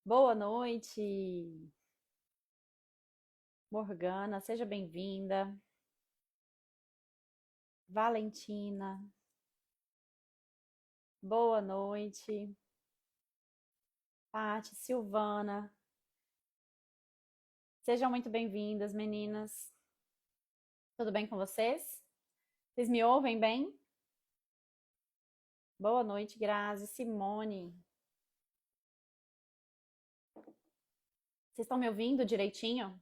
Boa noite, Morgana, seja bem-vinda. Valentina, boa noite. Pati, Silvana, sejam muito bem-vindas, meninas. Tudo bem com vocês? Vocês me ouvem bem? Boa noite, Grazi, Simone. Vocês estão me ouvindo direitinho?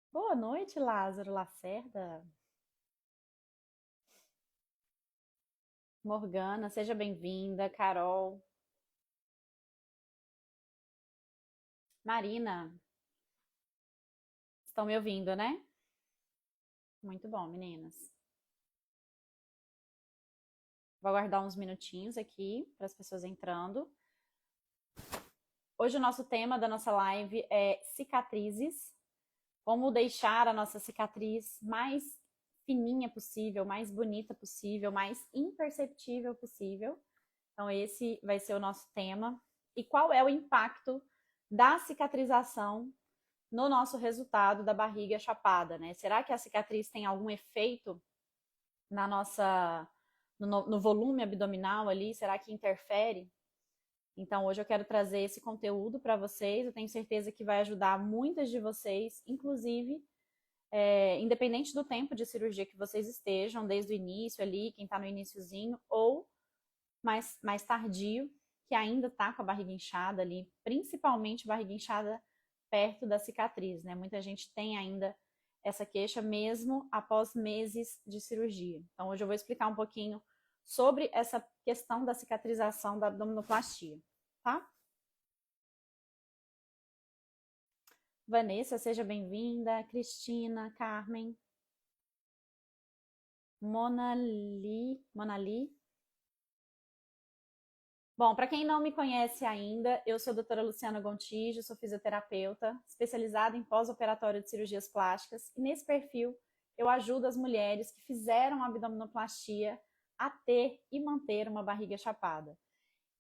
Boa noite, Lázaro Lacerda. Morgana, seja bem-vinda. Carol, Marina, estão me ouvindo, né? Muito bom, meninas. Vou aguardar uns minutinhos aqui para as pessoas entrando. Hoje o nosso tema da nossa live é cicatrizes, como deixar a nossa cicatriz mais fininha possível, mais bonita possível, mais imperceptível possível. Então esse vai ser o nosso tema. E qual é o impacto da cicatrização no nosso resultado da barriga chapada, né? Será que a cicatriz tem algum efeito na nossa no volume abdominal ali? Será que interfere? Então, hoje eu quero trazer esse conteúdo para vocês. Eu tenho certeza que vai ajudar muitas de vocês, inclusive, independente do tempo de cirurgia que vocês estejam, desde o início ali, quem está no iniciozinho, ou mais tardio, que ainda está com a barriga inchada ali, principalmente barriga inchada perto da cicatriz, né? Muita gente tem ainda essa queixa mesmo após meses de cirurgia. Então, hoje eu vou explicar um pouquinho sobre essa questão da cicatrização da abdominoplastia, tá? Vanessa, seja bem-vinda. Cristina, Carmen, Mona Lee. Bom, para quem não me conhece ainda, eu sou a doutora Luciana Gontijo, sou fisioterapeuta, especializada em pós-operatório de cirurgias plásticas, e nesse perfil eu ajudo as mulheres que fizeram abdominoplastia a ter e manter uma barriga chapada.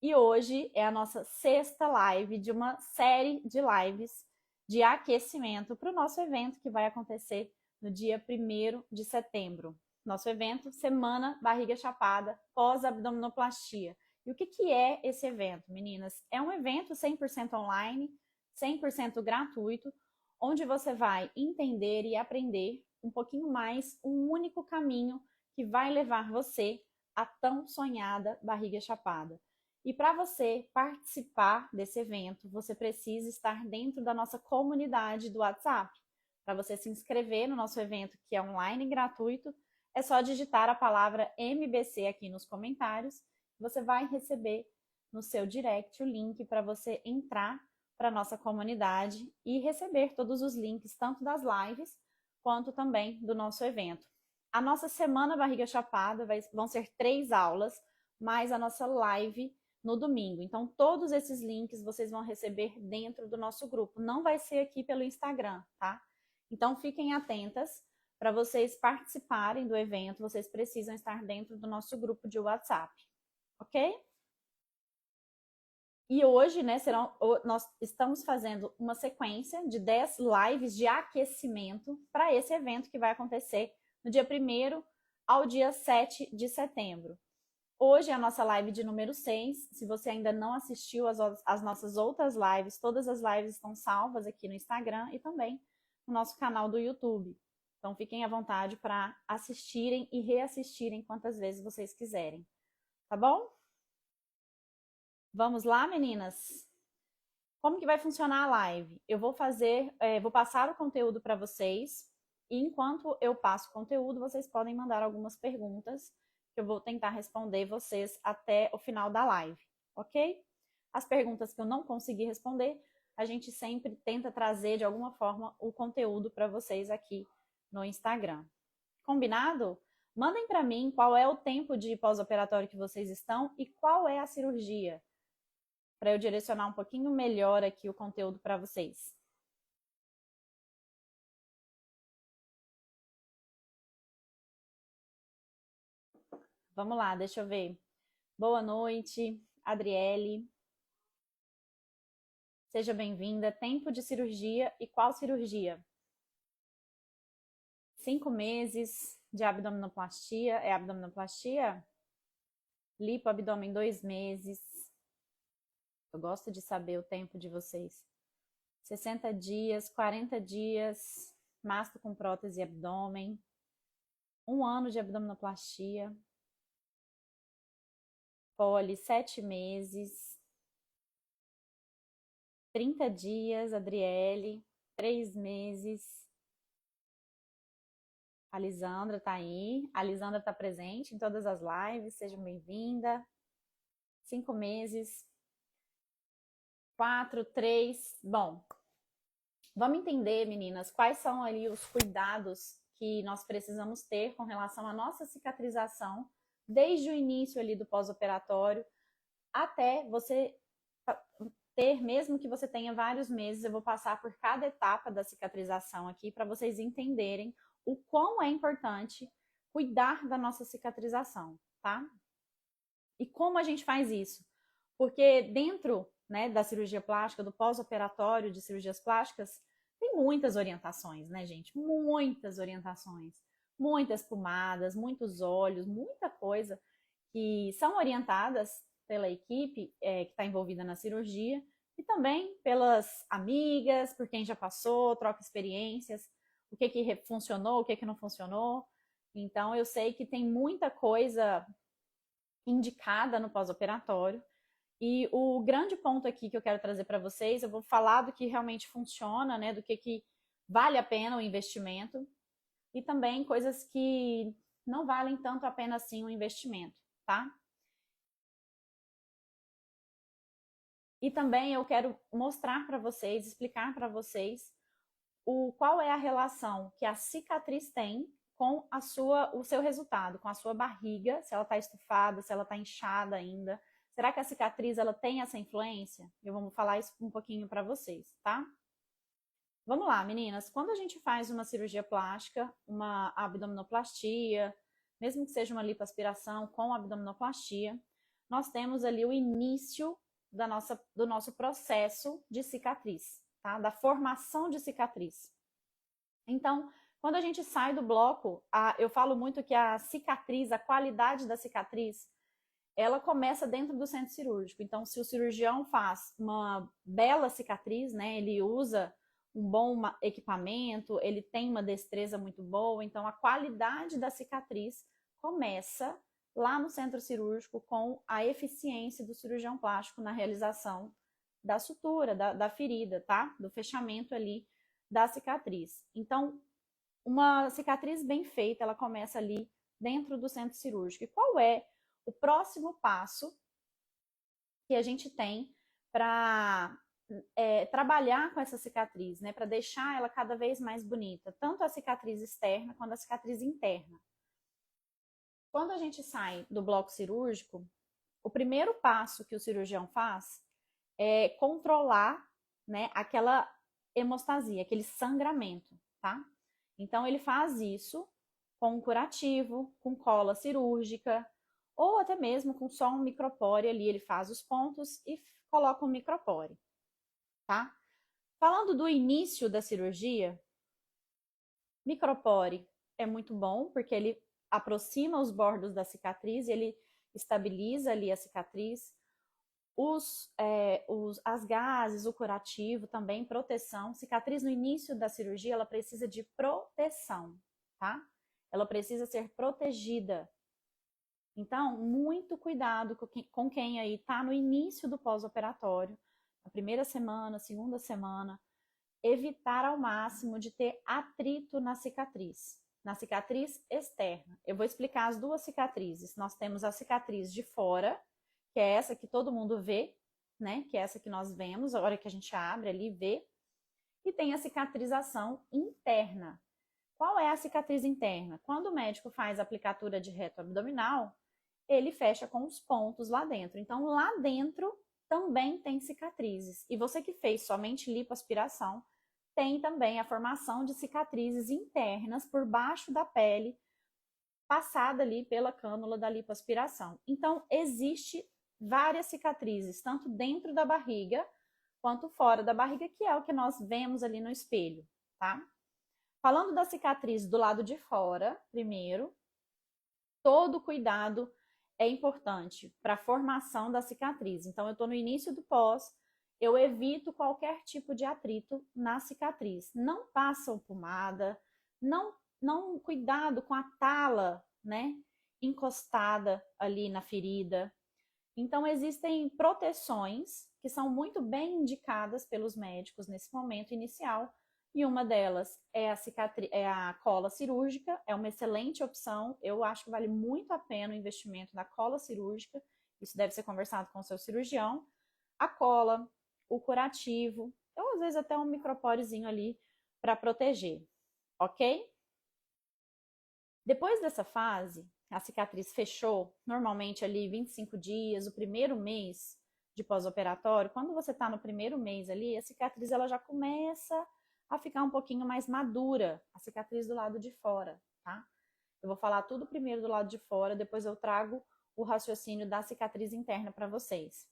E hoje é a nossa sexta live de uma série de lives de aquecimento para o nosso evento que vai acontecer no dia 1º de setembro. Nosso evento, Semana Barriga Chapada pós-abdominoplastia. E o que é esse evento, meninas? É um evento 100% online, 100% gratuito, onde você vai entender e aprender um pouquinho mais um único caminho que vai levar você à tão sonhada barriga chapada. E para você participar desse evento, você precisa estar dentro da nossa comunidade do WhatsApp. Para você se inscrever no nosso evento, que é online e gratuito, é só digitar a palavra MBC aqui nos comentários. Você vai receber no seu direct o link para você entrar para a nossa comunidade e receber todos os links, tanto das lives quanto também do nosso evento. A nossa Semana Barriga Chapada vão ser 3 aulas, mais a nossa live no domingo. Então, todos esses links vocês vão receber dentro do nosso grupo. Não vai ser aqui pelo Instagram, tá? Então, fiquem atentas. Para vocês participarem do evento, vocês precisam estar dentro do nosso grupo de WhatsApp, ok? E hoje, né, nós estamos fazendo uma sequência de 10 lives de aquecimento para esse evento que vai acontecer no dia 1º ao dia 7 de setembro. Hoje é a nossa live de número 6. Se você ainda não assistiu as nossas outras lives, todas as lives estão salvas aqui no Instagram e também no nosso canal do YouTube. Então fiquem à vontade para assistirem e reassistirem quantas vezes vocês quiserem. Tá bom? Vamos lá, meninas? Como que vai funcionar a live? Eu vou passar o conteúdo para vocês e enquanto eu passo o conteúdo, vocês podem mandar algumas perguntas que eu vou tentar responder vocês até o final da live, ok? As perguntas que eu não conseguir responder, a gente sempre tenta trazer de alguma forma o conteúdo para vocês aqui no Instagram. Combinado? Mandem para mim qual é o tempo de pós-operatório que vocês estão e qual é a cirurgia, para eu direcionar um pouquinho melhor aqui o conteúdo para vocês. Vamos lá, deixa eu ver. Boa noite, Adriele. Seja bem-vinda. Tempo de cirurgia e qual cirurgia? 5 meses de abdominoplastia. É abdominoplastia? Lipoabdômen 2 meses. Eu gosto de saber o tempo de vocês. 60 dias, 40 dias, masto com prótese e abdômen. 1 ano de abdominoplastia. Poli, 7 meses. 30 dias, Adriele. 3 meses. A Lisandra tá aí. A Lisandra tá presente em todas as lives. Seja bem-vinda. 5 meses. 4, 3. Bom, vamos entender, meninas, quais são ali os cuidados que nós precisamos ter com relação à nossa cicatrização, desde o início ali do pós-operatório até você ter, mesmo que você tenha vários meses, eu vou passar por cada etapa da cicatrização aqui para vocês entenderem o quão é importante cuidar da nossa cicatrização, tá? E como a gente faz isso? Porque dentro, né, da cirurgia plástica, do pós-operatório de cirurgias plásticas, tem muitas orientações, né, gente? Muitas orientações. Muitas pomadas, muitos óleos, muita coisa que são orientadas pela equipe que está envolvida na cirurgia e também pelas amigas, por quem já passou, troca experiências, o que funcionou, o que não funcionou. Então, eu sei que tem muita coisa indicada no pós-operatório. E o grande ponto aqui que eu quero trazer para vocês, eu vou falar do que realmente funciona, né, do que vale a pena o investimento e também coisas que não valem tanto a pena assim o investimento, tá? E também eu quero mostrar para vocês, explicar para vocês qual é a relação que a cicatriz tem com o seu resultado, com a sua barriga, se ela está estufada, se ela está inchada ainda. Será que a cicatriz ela tem essa influência? Eu vou falar isso um pouquinho para vocês, tá? Vamos lá, meninas. Quando a gente faz uma cirurgia plástica, uma abdominoplastia, mesmo que seja uma lipoaspiração com abdominoplastia, nós temos ali o início do nosso processo de cicatriz, tá? Da formação de cicatriz. Então, quando a gente sai do bloco, eu falo muito que a cicatriz, a qualidade da cicatriz, ela começa dentro do centro cirúrgico. Então, se o cirurgião faz uma bela cicatriz, né, ele usa um bom equipamento, ele tem uma destreza muito boa, então a qualidade da cicatriz começa lá no centro cirúrgico com a eficiência do cirurgião plástico na realização da sutura, da ferida, tá? Do fechamento ali da cicatriz. Então, uma cicatriz bem feita, ela começa ali dentro do centro cirúrgico. E qual é o próximo passo que a gente tem para trabalhar com essa cicatriz, né? Para deixar ela cada vez mais bonita, tanto a cicatriz externa quanto a cicatriz interna. Quando a gente sai do bloco cirúrgico, o primeiro passo que o cirurgião faz é controlar, né, aquela hemostasia, aquele sangramento, tá? Então, ele faz isso com um curativo, com cola cirúrgica, ou até mesmo com só um micropore ali, ele faz os pontos e coloca um micropore, tá? Falando do início da cirurgia, micropore é muito bom, porque ele aproxima os bordos da cicatriz, ele estabiliza ali a cicatriz. As gases, o curativo, também proteção. Cicatriz no início da cirurgia, ela precisa de proteção, tá? Ela precisa ser protegida. Então, muito cuidado com quem aí tá no início do pós-operatório, na primeira semana, segunda semana, evitar ao máximo de ter atrito na cicatriz externa. Eu vou explicar as duas cicatrizes. Nós temos a cicatriz de fora, que é essa que todo mundo vê, né? Que é essa que nós vemos, a hora que a gente abre ali e vê. E tem a cicatrização interna. Qual é a cicatriz interna? Quando o médico faz a aplicatura de reto abdominal, ele fecha com os pontos lá dentro. Então, lá dentro também tem cicatrizes. E você que fez somente lipoaspiração, tem também a formação de cicatrizes internas por baixo da pele, passada ali pela cânula da lipoaspiração. Então, existe várias cicatrizes, tanto dentro da barriga, quanto fora da barriga, que é o que nós vemos ali no espelho, tá? Falando da cicatriz do lado de fora, primeiro, todo cuidado é importante para a formação da cicatriz. Então, eu estou no início do pós, eu evito qualquer tipo de atrito na cicatriz. Não passam pomada, não cuidado com a tala, né, encostada ali na ferida. Então, existem proteções que são muito bem indicadas pelos médicos nesse momento inicial, e uma delas é a cola cirúrgica, é uma excelente opção. Eu acho que vale muito a pena o investimento na cola cirúrgica. Isso deve ser conversado com o seu cirurgião. A cola, o curativo, ou às vezes até um micropórezinho ali para proteger, ok? Depois dessa fase, a cicatriz fechou, normalmente ali 25 dias, o primeiro mês de pós-operatório. Quando você está no primeiro mês ali, a cicatriz ela já começa a ficar um pouquinho mais madura, a cicatriz do lado de fora, tá? Eu vou falar tudo primeiro do lado de fora, depois eu trago o raciocínio da cicatriz interna para vocês.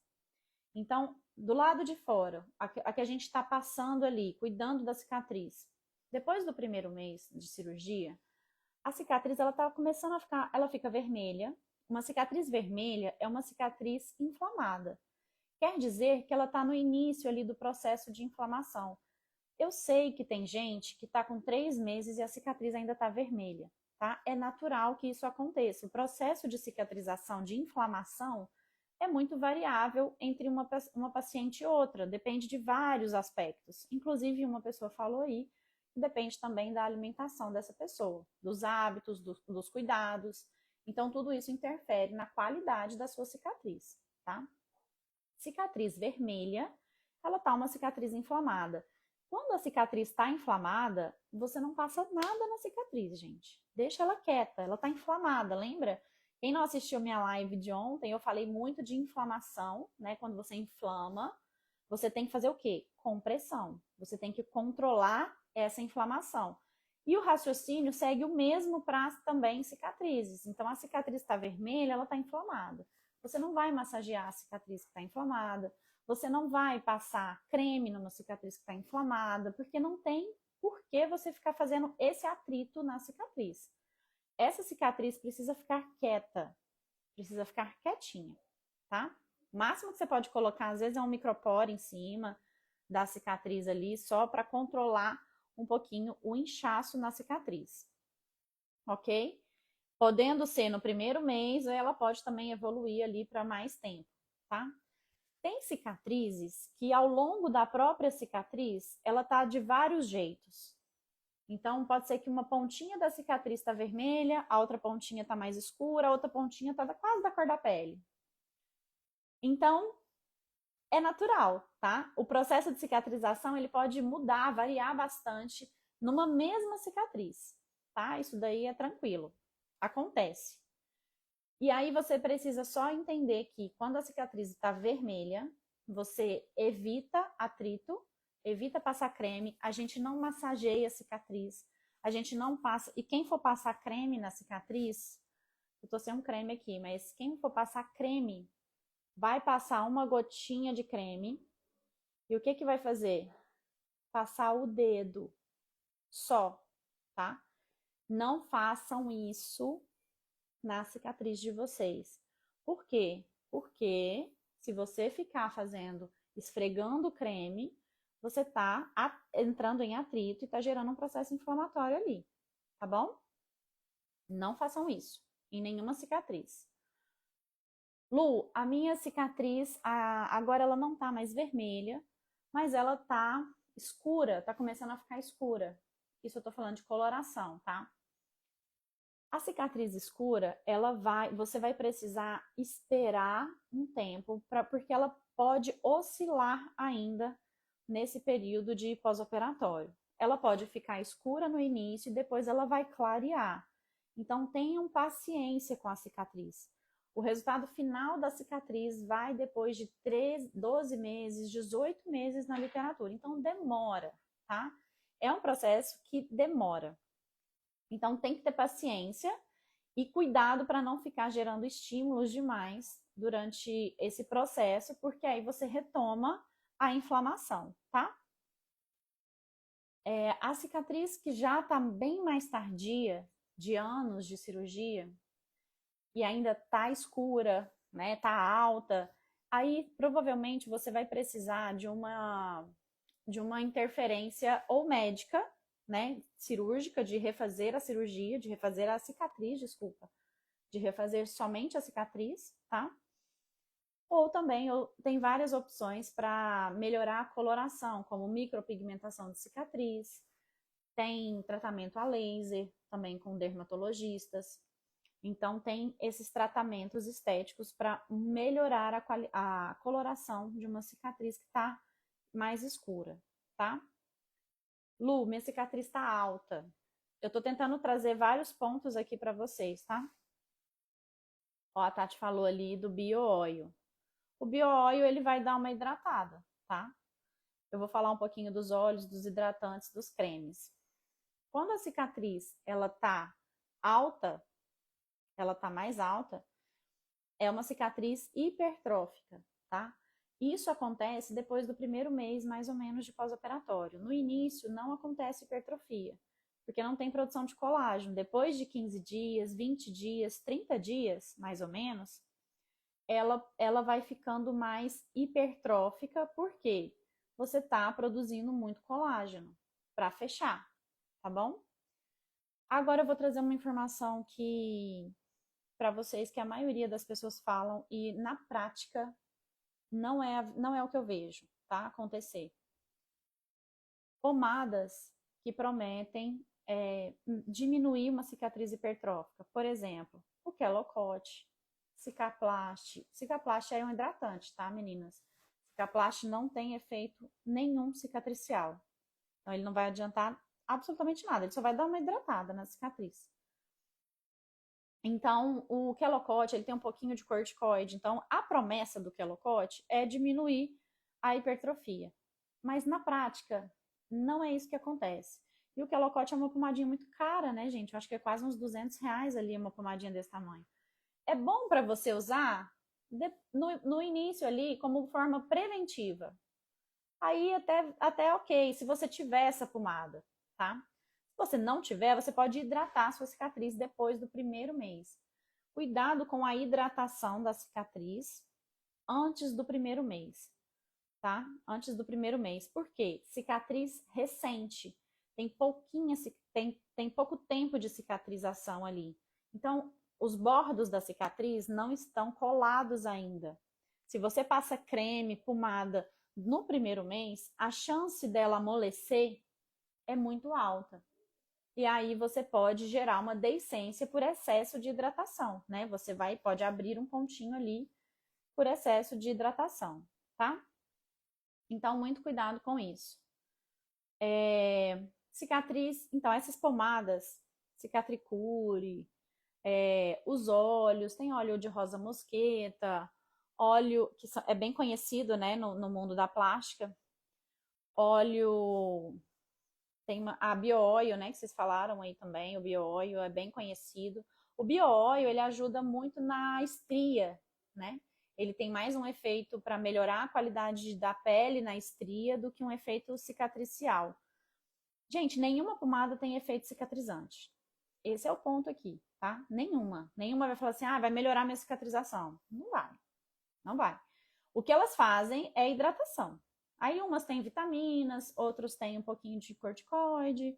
Então, do lado de fora, a que a gente está passando ali, cuidando da cicatriz, depois do primeiro mês de cirurgia, a cicatriz ela tá começando a ficar, ela fica vermelha. Uma cicatriz vermelha é uma cicatriz inflamada. Quer dizer que ela está no início ali do processo de inflamação. Eu sei que tem gente que está com 3 meses e a cicatriz ainda está vermelha, tá? É natural que isso aconteça. O processo de cicatrização, de inflamação, é muito variável entre uma paciente e outra, depende de vários aspectos. Inclusive, uma pessoa falou aí, depende também da alimentação dessa pessoa, dos hábitos, dos cuidados. Então, tudo isso interfere na qualidade da sua cicatriz, tá? Cicatriz vermelha, ela tá uma cicatriz inflamada. Quando a cicatriz está inflamada, você não passa nada na cicatriz, gente. Deixa ela quieta, ela tá inflamada, lembra? Quem não assistiu minha live de ontem, eu falei muito de inflamação, né? Quando você inflama, você tem que fazer o quê? Compressão. Você tem que controlar essa inflamação. E o raciocínio segue o mesmo para também cicatrizes. Então, a cicatriz está vermelha, ela está inflamada. Você não vai massagear a cicatriz que está inflamada, você não vai passar creme numa cicatriz que está inflamada, porque não tem por que você ficar fazendo esse atrito na cicatriz. Essa cicatriz precisa ficar quieta, precisa ficar quietinha, tá? O máximo que você pode colocar, às vezes, é um micropore em cima da cicatriz ali, só para controlar um pouquinho o inchaço na cicatriz, ok? Podendo ser no primeiro mês, ela pode também evoluir ali para mais tempo, tá? Tem cicatrizes que ao longo da própria cicatriz, ela tá de vários jeitos. Então, pode ser que uma pontinha da cicatriz está vermelha, a outra pontinha está mais escura, a outra pontinha está quase da cor da pele. Então, é natural, tá? O processo de cicatrização, ele pode mudar, variar bastante numa mesma cicatriz, tá? Isso daí é tranquilo. Acontece. E aí você precisa só entender que quando a cicatriz está vermelha, você evita atrito, evita passar creme, a gente não massageia a cicatriz, a gente não passa... E quem for passar creme na cicatriz, eu tô sem um creme aqui, mas quem for passar creme, vai passar uma gotinha de creme, e o que que vai fazer? Passar o dedo só, tá? Não façam isso na cicatriz de vocês. Por quê? Porque se você ficar esfregando o creme, você tá entrando em atrito e tá gerando um processo inflamatório ali, tá bom? Não façam isso em nenhuma cicatriz. Lu, a minha cicatriz, agora ela não tá mais vermelha, mas ela tá escura, tá começando a ficar escura. Isso eu tô falando de coloração, tá? A cicatriz escura, você vai precisar esperar um tempo, porque ela pode oscilar ainda nesse período de pós-operatório. Ela pode ficar escura no início e depois ela vai clarear. Então tenham paciência com a cicatriz. O resultado final da cicatriz vai depois de 12 meses, 18 meses na literatura. Então demora, tá? É um processo que demora. Então tem que ter paciência e cuidado para não ficar gerando estímulos demais durante esse processo, porque aí você retoma a inflamação, tá? A cicatriz que já está bem mais tardia, de anos de cirurgia, e ainda tá escura, né, tá alta, aí provavelmente você vai precisar de uma interferência ou médica, né, cirúrgica, de refazer a cirurgia, de refazer a cicatriz, desculpa, de refazer somente a cicatriz, tá? Ou também tem várias opções para melhorar a coloração, como micropigmentação de cicatriz, tem tratamento a laser, também com dermatologistas. Então, tem esses tratamentos estéticos para melhorar a coloração de uma cicatriz que está mais escura, tá? Lu, minha cicatriz está alta. Eu estou tentando trazer vários pontos aqui para vocês, tá? Ó, a Tati falou ali do bio-óleo. O bio-óleo, ele vai dar uma hidratada, tá? Eu vou falar um pouquinho dos óleos, dos hidratantes, dos cremes. Quando a cicatriz, ela tá alta, ela tá mais alta, é uma cicatriz hipertrófica, tá? Isso acontece depois do primeiro mês, mais ou menos, de pós-operatório. No início, não acontece hipertrofia, porque não tem produção de colágeno. Depois de 15 dias, 20 dias, 30 dias, mais ou menos, ela vai ficando mais hipertrófica, porque você está produzindo muito colágeno para fechar, tá bom? Agora eu vou trazer uma informação que para vocês que a maioria das pessoas falam e na prática não é o que eu vejo, tá? Acontecer. Pomadas que prometem diminuir uma cicatriz hipertrófica. Por exemplo, o Kelocote, Cicaplast. Cicaplast é um hidratante, tá, meninas? Cicaplast não tem efeito nenhum cicatricial. Então, ele não vai adiantar absolutamente nada. Ele só vai dar uma hidratada na cicatriz. Então, o Kelocote, ele tem um pouquinho de corticoide. Então, a promessa do Kelocote é diminuir a hipertrofia. Mas, na prática, não é isso que acontece. E o Kelocote é uma pomadinha muito cara, né, gente? Eu acho que é quase uns R$ 200 ali uma pomadinha desse tamanho. É bom para você usar no início ali como forma preventiva. Aí até ok, se você tiver essa pomada, tá? Se você não tiver, você pode hidratar a sua cicatriz depois do primeiro mês. Cuidado com a hidratação da cicatriz antes do primeiro mês, tá? Antes do primeiro mês. Por quê? Cicatriz recente. Tem pouco tempo de cicatrização ali. Então, os bordos da cicatriz não estão colados ainda. Se você passa creme, pomada no primeiro mês, a chance dela amolecer é muito alta. E aí você pode gerar uma deiscência por excesso de hidratação, né? Você pode abrir um pontinho ali por excesso de hidratação, tá? Então, muito cuidado com isso. Cicatriz, então, essas pomadas, Cicatricure, os óleos, tem óleo de rosa mosqueta, óleo que é bem conhecido, né, no mundo da plástica, óleo, tem a bio-oil, né, que vocês falaram aí também, o bio-oil é bem conhecido. O bio-oil, ele ajuda muito na estria, né? Ele tem mais um efeito para melhorar a qualidade da pele na estria do que um efeito cicatricial. Gente, nenhuma pomada tem efeito cicatrizante. Esse é o ponto aqui, tá? Nenhuma. Nenhuma vai falar assim, vai melhorar minha cicatrização. Não vai. Não vai. O que elas fazem é hidratação. Aí umas têm vitaminas, outros têm um pouquinho de corticoide,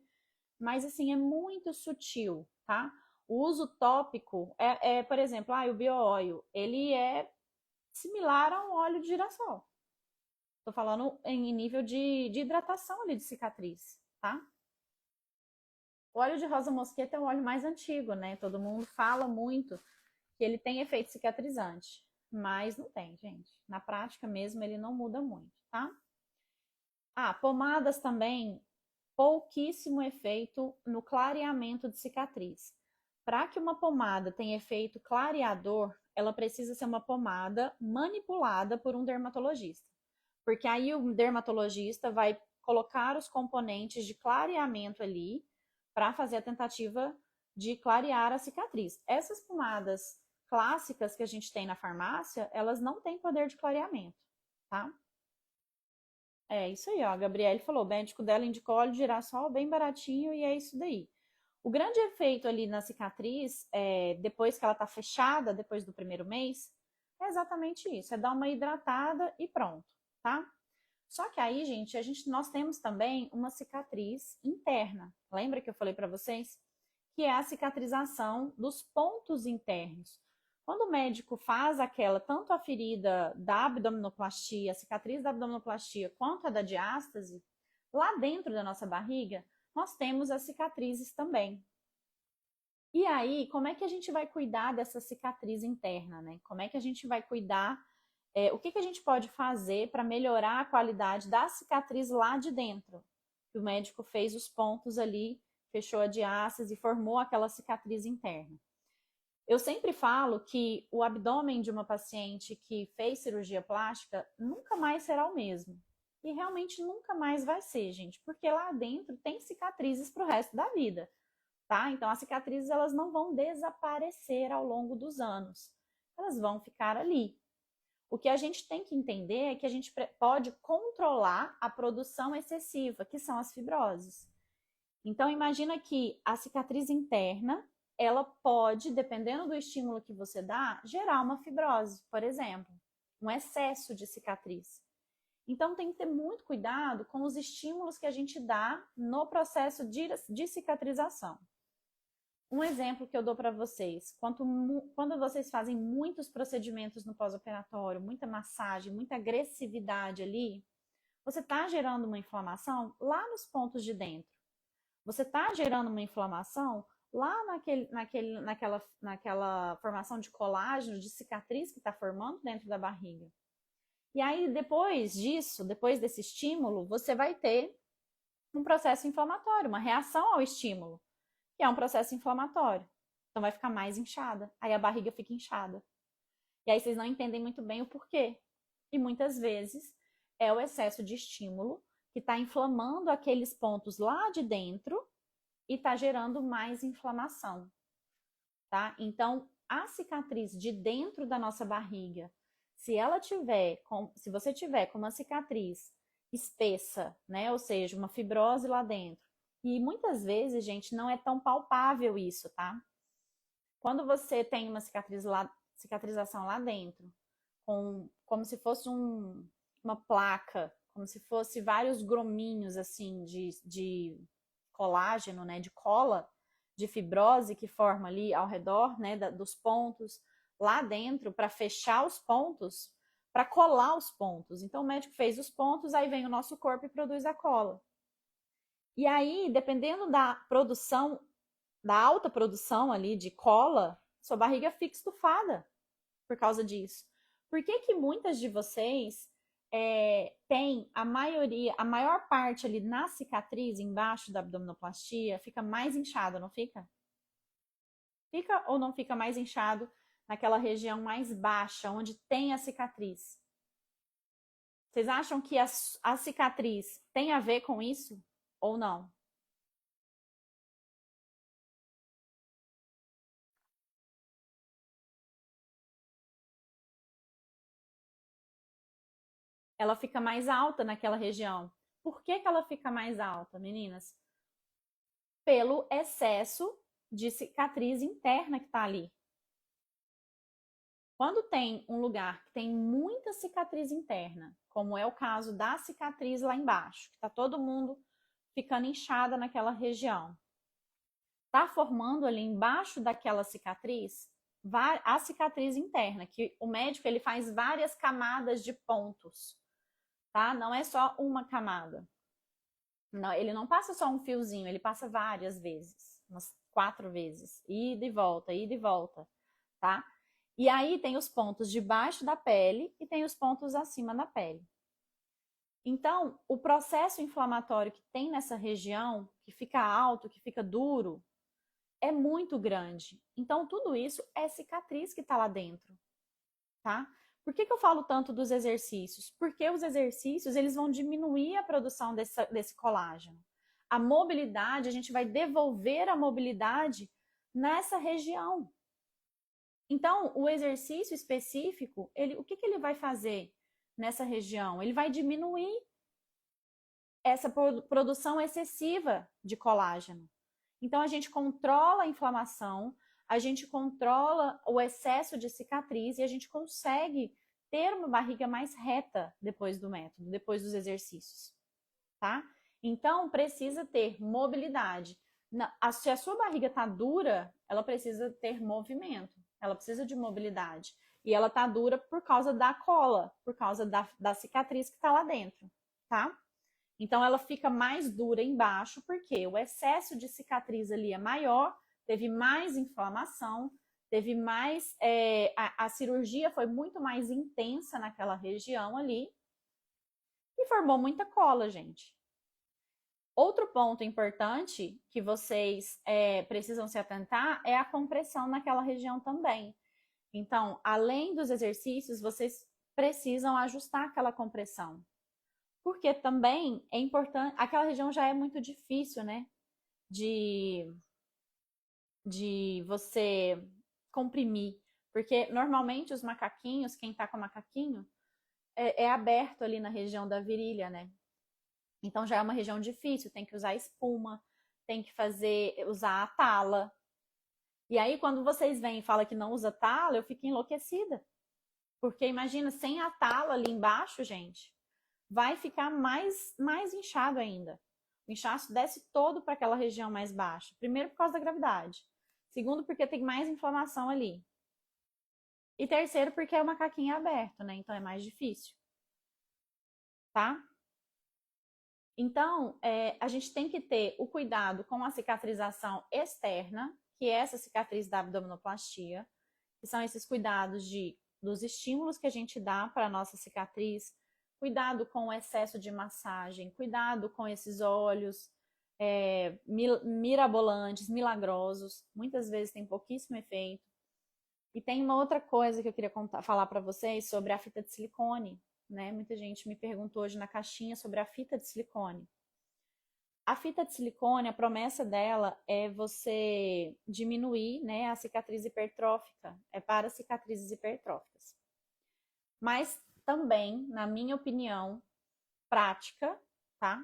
mas assim, é muito sutil, tá? O uso tópico por exemplo, o bio-óleo, ele é similar a um óleo de girassol. Tô falando em nível de hidratação ali de cicatriz, tá? O óleo de rosa mosqueta é o óleo mais antigo, né? Todo mundo fala muito que ele tem efeito cicatrizante, mas não tem, gente. Na prática mesmo, ele não muda muito, tá? Pomadas também, pouquíssimo efeito no clareamento de cicatriz. Para que uma pomada tenha efeito clareador, ela precisa ser uma pomada manipulada por um dermatologista. Porque aí o dermatologista vai colocar os componentes de clareamento ali para fazer a tentativa de clarear a cicatriz. Essas pomadas clássicas que a gente tem na farmácia, elas não têm poder de clareamento, tá? É isso aí, ó. A Gabriele falou, o médico dela indicou óleo de girassol bem baratinho e é isso daí. O grande efeito ali na cicatriz, depois que ela tá fechada, depois do primeiro mês, é exatamente isso, é dar uma hidratada e pronto, tá? Só que aí, gente, nós temos também uma cicatriz interna. Lembra que eu falei para vocês? Que é a cicatrização dos pontos internos. Quando o médico faz tanto a ferida da abdominoplastia, a cicatriz da abdominoplastia, quanto a da diástase, lá dentro da nossa barriga, nós temos as cicatrizes também. E aí, como é que a gente vai cuidar dessa cicatriz interna, né? Como é que a gente vai cuidar? O que a gente pode fazer para melhorar a qualidade da cicatriz lá de dentro? Que o médico fez os pontos ali, fechou a diástase e formou aquela cicatriz interna. Eu sempre falo que o abdômen de uma paciente que fez cirurgia plástica nunca mais será o mesmo. E realmente nunca mais vai ser, gente, porque lá dentro tem cicatrizes para o resto da vida, tá? Então as cicatrizes elas não vão desaparecer ao longo dos anos, elas vão ficar ali. O que a gente tem que entender é que a gente pode controlar a produção excessiva, que são as fibroses. Então imagina que a cicatriz interna, ela pode, dependendo do estímulo que você dá, gerar uma fibrose, por exemplo, um excesso de cicatriz. Então tem que ter muito cuidado com os estímulos que a gente dá no processo de cicatrização. Um exemplo que eu dou para vocês, quando vocês fazem muitos procedimentos no pós-operatório, muita massagem, muita agressividade ali, você está gerando uma inflamação lá nos pontos de dentro. Você está gerando uma inflamação lá naquela formação de colágeno, de cicatriz que está formando dentro da barriga. E aí, depois disso, depois desse estímulo, você vai ter um processo inflamatório, uma reação ao estímulo, que é um processo inflamatório. Então, vai ficar mais inchada. Aí a barriga fica inchada. E aí vocês não entendem muito bem o porquê. E muitas vezes é o excesso de estímulo que está inflamando aqueles pontos lá de dentro e está gerando mais inflamação, tá? Então, a cicatriz de dentro da nossa barriga, se você tiver com uma cicatriz espessa, né? Ou seja, uma fibrose lá dentro, e muitas vezes, gente, não é tão palpável isso, tá? Quando você tem uma cicatrização lá dentro, como se fosse uma placa, como se fosse vários grominhos, assim, de colágeno, né, de cola, de fibrose que forma ali ao redor, né, dos pontos, lá dentro, para fechar os pontos, para colar os pontos. Então, o médico fez os pontos, aí vem o nosso corpo e produz a cola. E aí, dependendo da produção, da alta produção ali de cola, sua barriga fica estufada por causa disso. Por que que muitas de vocês tem a maior parte ali na cicatriz, embaixo da abdominoplastia, fica mais inchado, não fica? Fica ou não fica mais inchado naquela região mais baixa, onde tem a cicatriz? Vocês acham que a cicatriz tem a ver com isso ou não? Ela fica mais alta naquela região. Por que que ela fica mais alta, meninas? Pelo excesso de cicatriz interna que está ali. Quando tem um lugar que tem muita cicatriz interna, como é o caso da cicatriz lá embaixo, que está todo mundo ficando inchada naquela região, está formando ali embaixo daquela cicatriz a cicatriz interna, que o médico ele faz várias camadas de pontos, tá? Não é só uma camada. Não, ele não passa só um fiozinho, ele passa várias vezes, umas 4 vezes, ida e volta, tá? E aí tem os pontos debaixo da pele e tem os pontos acima da pele. Então, o processo inflamatório que tem nessa região, que fica alto, que fica duro, é muito grande. Então, tudo isso é cicatriz que está lá dentro, tá? Por que eu falo tanto dos exercícios? Porque os exercícios, eles vão diminuir a produção desse colágeno. A mobilidade, a gente vai devolver a mobilidade nessa região. Então, o exercício específico, o que ele vai fazer nessa região? Ele vai diminuir essa produção excessiva de colágeno. Então, a gente controla a inflamação, a gente controla o excesso de cicatriz e a gente consegue ter uma barriga mais reta depois do método, depois dos exercícios, tá? Então, precisa ter mobilidade. Se a sua barriga tá dura, ela precisa ter movimento, ela precisa de mobilidade. E ela tá dura por causa da cola, por causa da cicatriz que tá lá dentro, tá? Então, ela fica mais dura embaixo, porque o excesso de cicatriz ali é maior, teve mais inflamação, teve mais. A cirurgia foi muito mais intensa naquela região ali e formou muita cola, gente. Outro ponto importante que vocês precisam se atentar é a compressão naquela região também. Então, além dos exercícios, vocês precisam ajustar aquela compressão. Porque também é importante, aquela região já é muito difícil, né? De você comprimir. Porque normalmente os macaquinhos, quem tá com macaquinho, é aberto ali na região da virilha, né? Então já é uma região difícil, tem que usar espuma, tem que usar a tala. E aí, quando vocês vêm e falam que não usa tala, eu fico enlouquecida. Porque imagina, sem a tala ali embaixo, gente, vai ficar mais inchado ainda. O inchaço desce todo para aquela região mais baixa. Primeiro, por causa da gravidade. Segundo, porque tem mais inflamação ali. E terceiro, porque é o macaquinho aberto, né? Então é mais difícil. Tá? Então, a gente tem que ter o cuidado com a cicatrização externa, que é essa cicatriz da abdominoplastia, que são esses cuidados dos estímulos que a gente dá para a nossa cicatriz, cuidado com o excesso de massagem, cuidado com esses óleos mirabolantes, milagrosos, muitas vezes tem pouquíssimo efeito. E tem uma outra coisa que eu queria falar para vocês sobre a fita de silicone, né? Muita gente me perguntou hoje na caixinha sobre a fita de silicone. A fita de silicone, a promessa dela é você diminuir, né, a cicatriz hipertrófica, é para cicatrizes hipertróficas. Mas também, na minha opinião, prática, tá?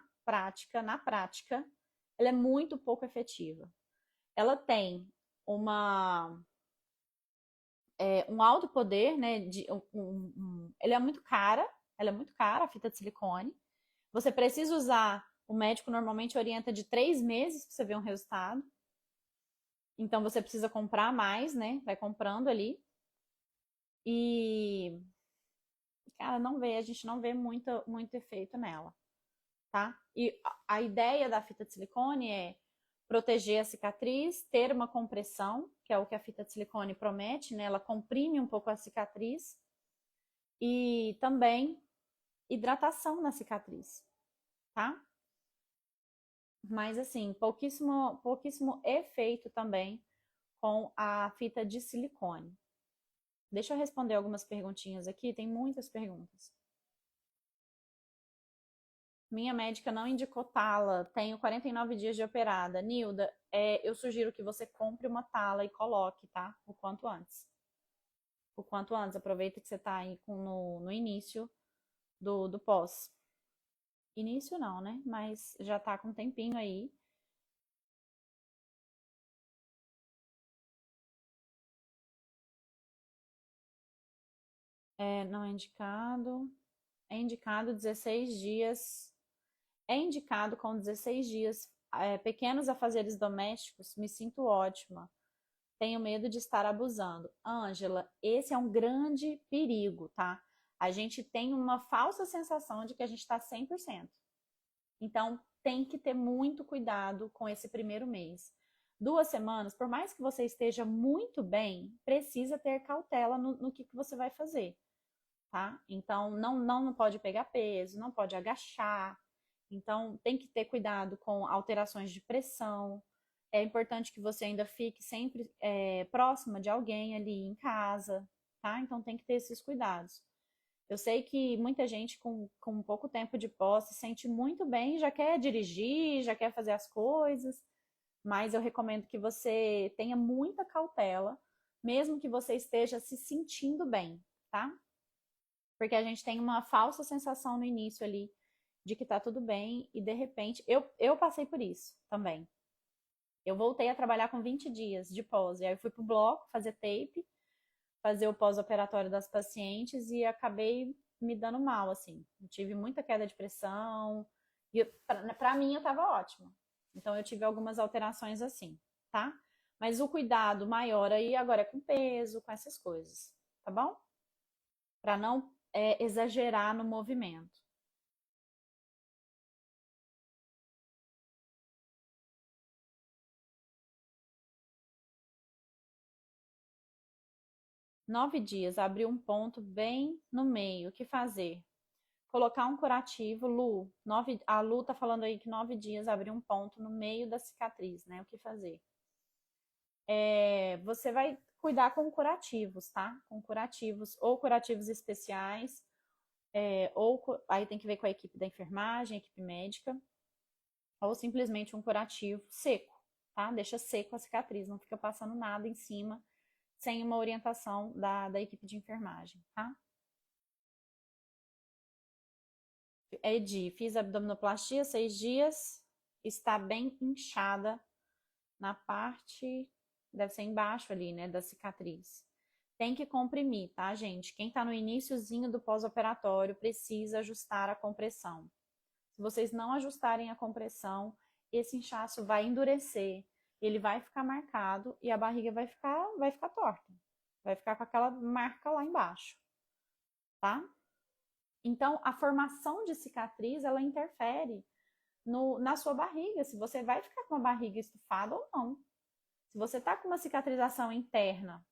Na prática, ela é muito pouco efetiva. Ela tem um alto poder, né? Ela é muito cara, a fita de silicone. Você precisa usar, o médico normalmente orienta de 3 meses para você ver um resultado. Então você precisa comprar mais, né? Vai comprando ali. E, cara, a gente não vê muito efeito nela, tá? E a ideia da fita de silicone é proteger a cicatriz, ter uma compressão, que é o que a fita de silicone promete, né? Ela comprime um pouco a cicatriz e também hidratação na cicatriz, tá? Mas assim, pouquíssimo efeito também com a fita de silicone. Deixa eu responder algumas perguntinhas aqui, tem muitas perguntas. Minha médica não indicou tala, tenho 49 dias de operada. Nilda, eu sugiro que você compre uma tala e coloque, tá? O quanto antes. O quanto antes, aproveita que você tá aí no início do pós. Início não, né? Mas já tá com um tempinho aí. Não é indicado. É indicado 16 dias. É indicado com 16 dias. Pequenos afazeres domésticos, me sinto ótima. Tenho medo de estar abusando. Ângela, esse é um grande perigo, tá? A gente tem uma falsa sensação de que a gente está 100%. Então, tem que ter muito cuidado com esse primeiro mês. 2 semanas, por mais que você esteja muito bem, precisa ter cautela no que você vai fazer, tá? Então, não pode pegar peso, não pode agachar. Então, tem que ter cuidado com alterações de pressão. É importante que você ainda fique sempre próxima de alguém ali em casa, tá? Então, tem que ter esses cuidados. Eu sei que muita gente com pouco tempo de pós se sente muito bem, já quer dirigir, já quer fazer as coisas, mas eu recomendo que você tenha muita cautela, mesmo que você esteja se sentindo bem, tá? Porque a gente tem uma falsa sensação no início ali de que tá tudo bem e de repente, eu passei por isso também. Eu voltei a trabalhar com 20 dias de pós, e aí eu fui pro bloco fazer tape, fazer o pós-operatório das pacientes e acabei me dando mal, assim. Eu tive muita queda de pressão, e pra mim eu tava ótima. Então eu tive algumas alterações assim, tá? Mas o cuidado maior aí agora é com peso, com essas coisas, tá bom? Para não exagerar no movimento. Nove dias, abrir um ponto bem no meio. O que fazer? Colocar um curativo, Lu. A Lu tá falando aí que 9 dias abrir um ponto no meio da cicatriz, né? O que fazer? Você vai cuidar com curativos, tá? Com curativos, ou curativos especiais, ou aí tem que ver com a equipe da enfermagem, a equipe médica, ou simplesmente um curativo seco, tá? Deixa seco a cicatriz, não fica passando nada em cima, sem uma orientação da equipe de enfermagem, tá? Edi, fiz abdominoplastia 6 dias, está bem inchada na parte, deve ser embaixo ali, né, da cicatriz. Tem que comprimir, tá, gente? Quem tá no iniciozinho do pós-operatório precisa ajustar a compressão. Se vocês não ajustarem a compressão, esse inchaço vai endurecer, ele vai ficar marcado e a barriga vai ficar torta. Vai ficar com aquela marca lá embaixo, tá? Então, a formação de cicatriz, ela interfere na sua barriga, se você vai ficar com a barriga estufada ou não. Se você tá com uma cicatrização interna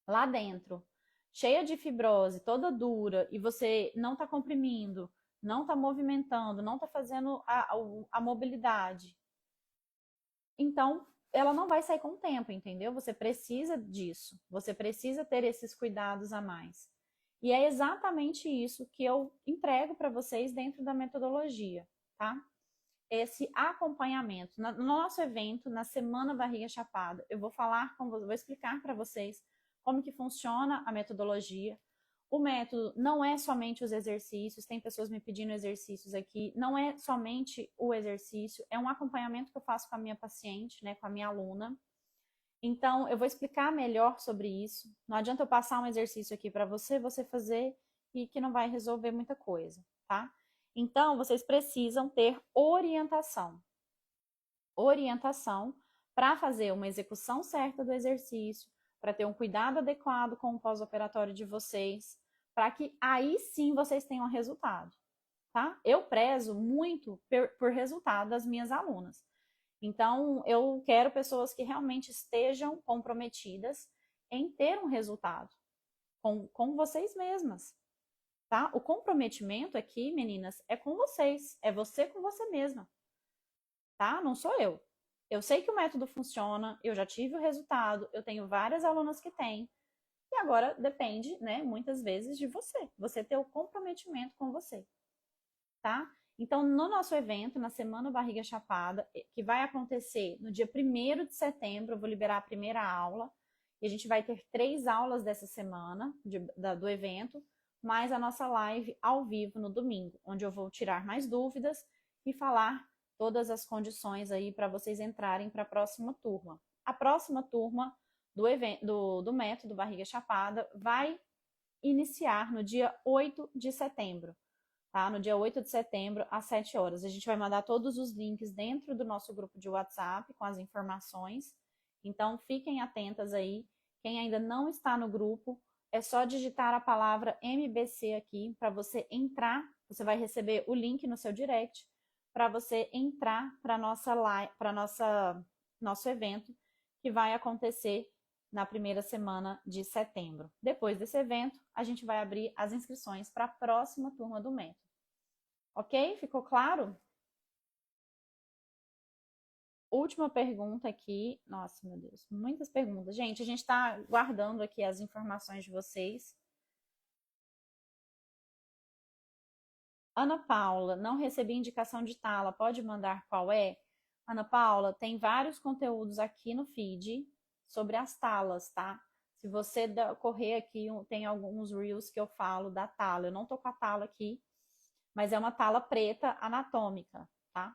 lá dentro, cheia de fibrose, toda dura, e você não tá comprimindo, não tá movimentando, não tá fazendo a mobilidade, então ela não vai sair com o tempo, entendeu? Você precisa disso, você precisa ter esses cuidados a mais. E é exatamente isso que eu entrego para vocês dentro da metodologia, tá? Esse acompanhamento. No nosso evento, na Semana Barriga Chapada, eu vou vou explicar para vocês como que funciona a metodologia. O método não é somente os exercícios, tem pessoas me pedindo exercícios aqui, não é somente o exercício, é um acompanhamento que eu faço com a minha paciente, né, com a minha aluna. Então, eu vou explicar melhor sobre isso. Não adianta eu passar um exercício aqui para você fazer e que não vai resolver muita coisa, tá? Então, vocês precisam ter orientação. Orientação para fazer uma execução certa do exercício, para ter um cuidado adequado com o pós-operatório de vocês, para que aí sim vocês tenham resultado, tá? Eu prezo muito por resultado das minhas alunas. Então, eu quero pessoas que realmente estejam comprometidas em ter um resultado com vocês mesmas, tá? O comprometimento aqui, meninas, é com vocês, é você com você mesma, tá? Não sou eu. Eu sei que o método funciona, eu já tive o resultado, eu tenho várias alunas que têm, e agora depende, né, muitas vezes de você ter o comprometimento com você, tá? Então, no nosso evento, na Semana Barriga Chapada, que vai acontecer no dia 1º de setembro, eu vou liberar a primeira aula, e a gente vai ter 3 aulas dessa semana do evento, mais a nossa live ao vivo no domingo, onde eu vou tirar mais dúvidas e falar todas as condições aí para vocês entrarem para a próxima turma. A próxima turma do método Barriga Chapada vai iniciar no dia 8 de setembro. Tá? No dia 8 de setembro, às 7 horas. A gente vai mandar todos os links dentro do nosso grupo de WhatsApp com as informações. Então, fiquem atentas aí. Quem ainda não está no grupo, é só digitar a palavra MBC aqui para você entrar. Você vai receber o link no seu direct para você entrar para nosso evento que vai acontecer na primeira semana de setembro. Depois desse evento, a gente vai abrir as inscrições para a próxima turma do método. Ok? Ficou claro? Última pergunta aqui. Nossa, meu Deus, muitas perguntas. Gente, a gente está guardando aqui as informações de vocês. Ana Paula, não recebi indicação de tala, pode mandar qual é? Ana Paula, tem vários conteúdos aqui no feed sobre as talas, tá? Se você correr aqui, tem alguns reels que eu falo da tala. Eu não tô com a tala aqui, mas é uma tala preta anatômica, tá?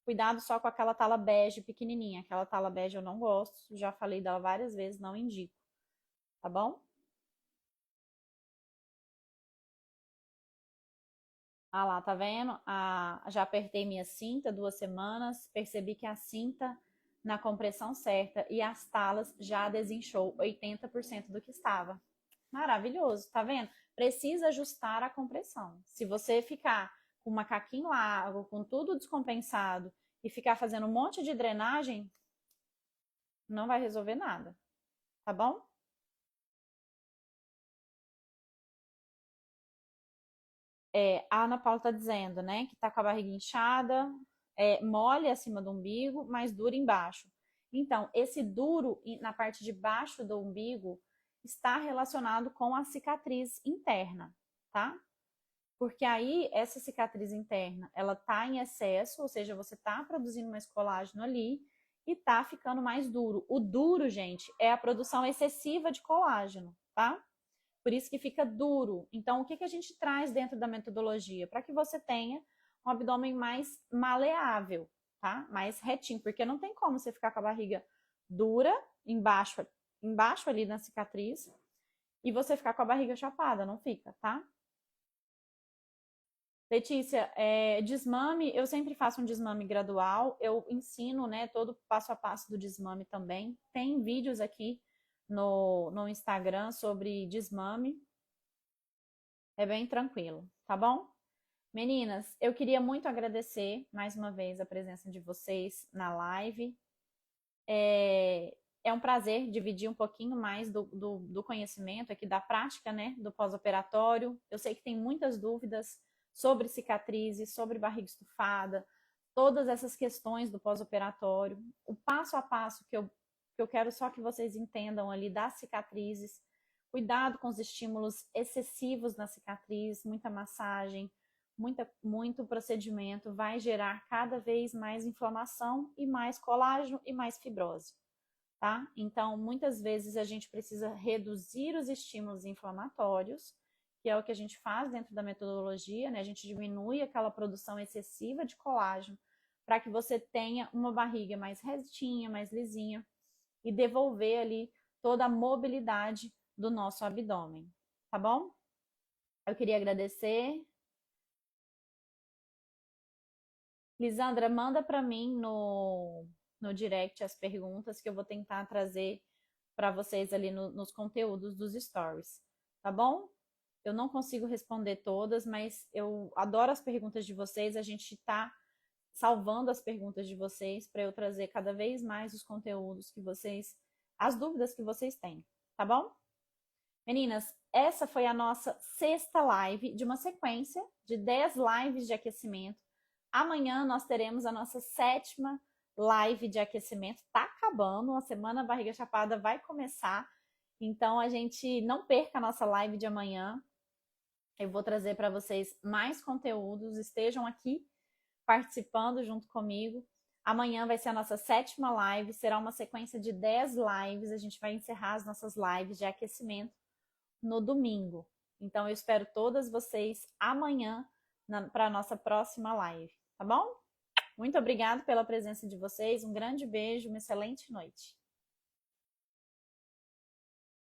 Cuidado só com aquela tala bege pequenininha. Aquela tala bege eu não gosto, já falei dela várias vezes, não indico, tá bom? Ah lá, tá vendo? Já apertei minha cinta 2 semanas, percebi que a cinta na compressão certa e as talas já desinchou 80% do que estava. Maravilhoso, tá vendo? Precisa ajustar a compressão. Se você ficar com o macaquinho largo, com tudo descompensado e ficar fazendo um monte de drenagem, não vai resolver nada, tá bom? A Ana Paula tá dizendo, né, que tá com a barriga inchada, mole acima do umbigo, mas duro embaixo. Então, esse duro na parte de baixo do umbigo está relacionado com a cicatriz interna, tá? Porque aí essa cicatriz interna, ela tá em excesso, ou seja, você tá produzindo mais colágeno ali e tá ficando mais duro. O duro, gente, é a produção excessiva de colágeno, tá? Por isso que fica duro. Então, o que, que a gente traz dentro da metodologia? Para que você tenha um abdômen mais maleável, tá? Mais retinho, porque não tem como você ficar com a barriga dura, embaixo ali na cicatriz, e você ficar com a barriga chapada, não fica, tá? Letícia, desmame, eu sempre faço um desmame gradual, eu ensino, né, todo o passo a passo do desmame também. Tem vídeos aqui no Instagram sobre desmame, é bem tranquilo, tá bom? Meninas, eu queria muito agradecer mais uma vez a presença de vocês na live. É um prazer dividir um pouquinho mais do conhecimento aqui, da prática, né, do pós-operatório. Eu sei que tem muitas dúvidas sobre cicatrizes, sobre barriga estufada, todas essas questões do pós-operatório. O passo a passo que eu quero só que vocês entendam ali das cicatrizes. Cuidado com os estímulos excessivos na cicatriz, muita massagem, muito procedimento vai gerar cada vez mais inflamação e mais colágeno e mais fibrose, tá? Então, muitas vezes a gente precisa reduzir os estímulos inflamatórios, que é o que a gente faz dentro da metodologia, né? A gente diminui aquela produção excessiva de colágeno para que você tenha uma barriga mais retinha, mais lisinha e devolver ali toda a mobilidade do nosso abdômen, tá bom? Eu queria agradecer. Lisandra, manda para mim no direct as perguntas que eu vou tentar trazer para vocês ali nos conteúdos dos stories, tá bom? Eu não consigo responder todas, mas eu adoro as perguntas de vocês. A gente está salvando as perguntas de vocês para eu trazer cada vez mais os conteúdos que vocês, as dúvidas que vocês têm, tá bom? Meninas, essa foi a nossa 6ª live de uma sequência de 10 lives de aquecimento. Amanhã nós teremos a nossa 7ª live de aquecimento. Tá acabando, a semana Barriga Chapada vai começar. Então a gente não perca a nossa live de amanhã. Eu vou trazer para vocês mais conteúdos. Estejam aqui participando junto comigo. Amanhã vai ser a nossa 7ª live. Será uma sequência de 10 lives. A gente vai encerrar as nossas lives de aquecimento no domingo. Então, eu espero todas vocês amanhã para a nossa próxima live, tá bom? Muito obrigada pela presença de vocês, um grande beijo, uma excelente noite.